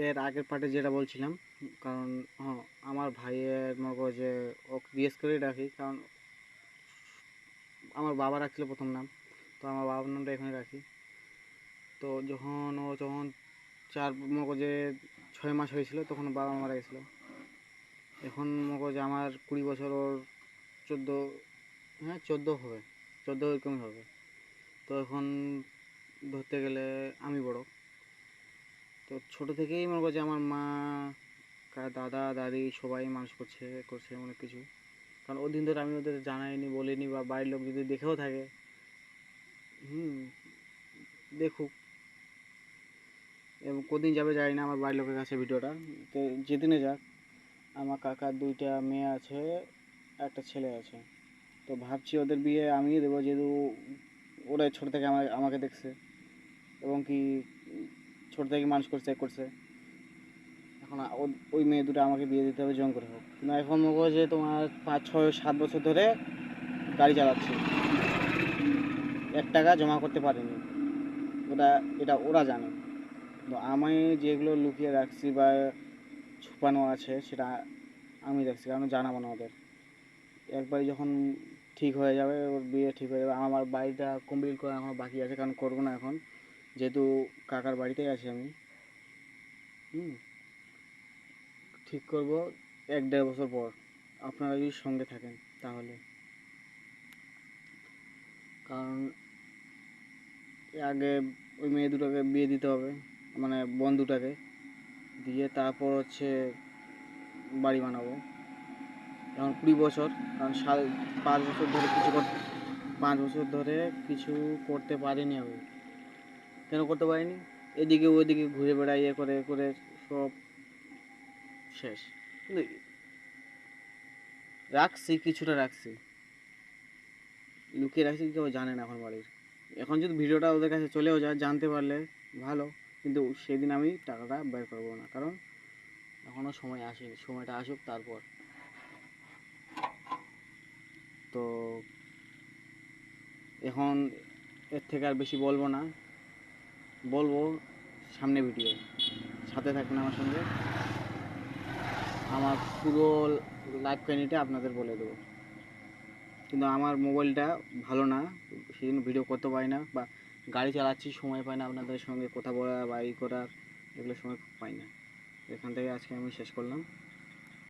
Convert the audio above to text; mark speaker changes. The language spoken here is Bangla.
Speaker 1: এর আগের পার্টে যেটা বলছিলাম, কারণ হ্যাঁ আমার ভাইয়ের মনে করো যে ওকে জিজ্ঞেস করেই ডাকি, কারণ আমার বাবা রাখছিল প্রথম নাম, তো আমার বাবার নামটা এখানে রাখি। তো যখন মনে করো যে 6 মাস হয়েছিল তখন বাবা মারা গেছিলো। এখন মনে করো যে আমার 20 বছর, ওর 14, হ্যাঁ 14 হবে, 14 এরকমই হবে। তো এখন ধরতে গেলে আমি বড়। তো ছোটো থেকেই মনে করছে আমার মা, দাদা দাদি সবাই মানুষ করছে অনেক কিছু। কারণ ওদিন ধরে আমি ওদের জানাইনি, বলিনি, বা বাড়ির লোক যদি দেখেও থাকে, দেখুক, এবং কদিন যাবে জানি না আমার বাড়ির লোকের কাছে ভিডিওটা। তো যেদিনে যাক, আমার কাকার 2টা মেয়ে আছে, একটা ছেলে আছে। তো ভাবছি ওদের বিয়ে আমিই দেবো, যেহেতু ওরা ছোটো থেকে আমাকে দেখছে, এবং কি ছোটো থেকে মানুষ করছে। এখন ওই মেয়ে দুটো আমাকে বিয়ে দিতে হবে জং করে হোক। কিন্তু এখন মনে করো যে তোমার 5, 6, 7 বছর ধরে গাড়ি চালাচ্ছি, 1 টাকা জমা করতে পারিনি। এটা ওরা জানে। তো আমি যেগুলো লুকিয়ে রাখছি বা ছুপানো আছে সেটা আমি রাখছি, কারণ জানাবো না ওদের। একবার যখন ঠিক হয়ে যাবে, ওর বিয়ে ঠিক হয়ে যাবে, আমার বাড়িটা কমপ্লিট করা আমার বাকি আছে, কারণ করবো না এখন, যেহেতু কাকার বাড়িতেই আছি আমি। ঠিক করব 1-1.5 বছর পর, আপনারা যদি সঙ্গে থাকেন তাহলে। কারণ আগে ওই মেয়ে দুটোকে বিয়ে দিতে হবে, মানে বোন দুটাকে দিয়ে তারপর হচ্ছে বাড়ি বানাবো। এখন 20 বছর, কারণ 5 বছর ধরে 5 বছর ধরে কিছু করতে পারিনি আমি। কেন করতে পারিনি? এদিকে ওইদিকে ঘুরে বেড়াই, করে সব শেষ। কিন্তু রাখছি, কিছুটা রাখছি, লুকিয়ে রাখছি, কেউ জানে না এখন বাড়ির। এখন যদি ভিডিওটা ওদের কাছে চলেও যায়, জানতে পারলে ভালো, কিন্তু সেদিন আমি টাকাটা বের করবো না, কারণ এখনও সময় আসেনি, সময়টা আসুক তারপর। তো এখন এর থেকে আর বেশি বলবো না, বলবো সামনে ভিডিও, সাথে থাকবেন আমার সঙ্গে। আমার পুরো লাইফ কাহিনিটা আপনাদের বলে দেবো। কিন্তু আমার মোবাইলটা ভালো না, সেই জন্য ভিডিও করতে পারি না, বা গাড়ি চালাচ্ছি সময় পাই না আপনাদের সঙ্গে কথা বলা বা করার, এগুলো সময় পাই না। এখান থেকে আজকে আমি শেষ করলাম।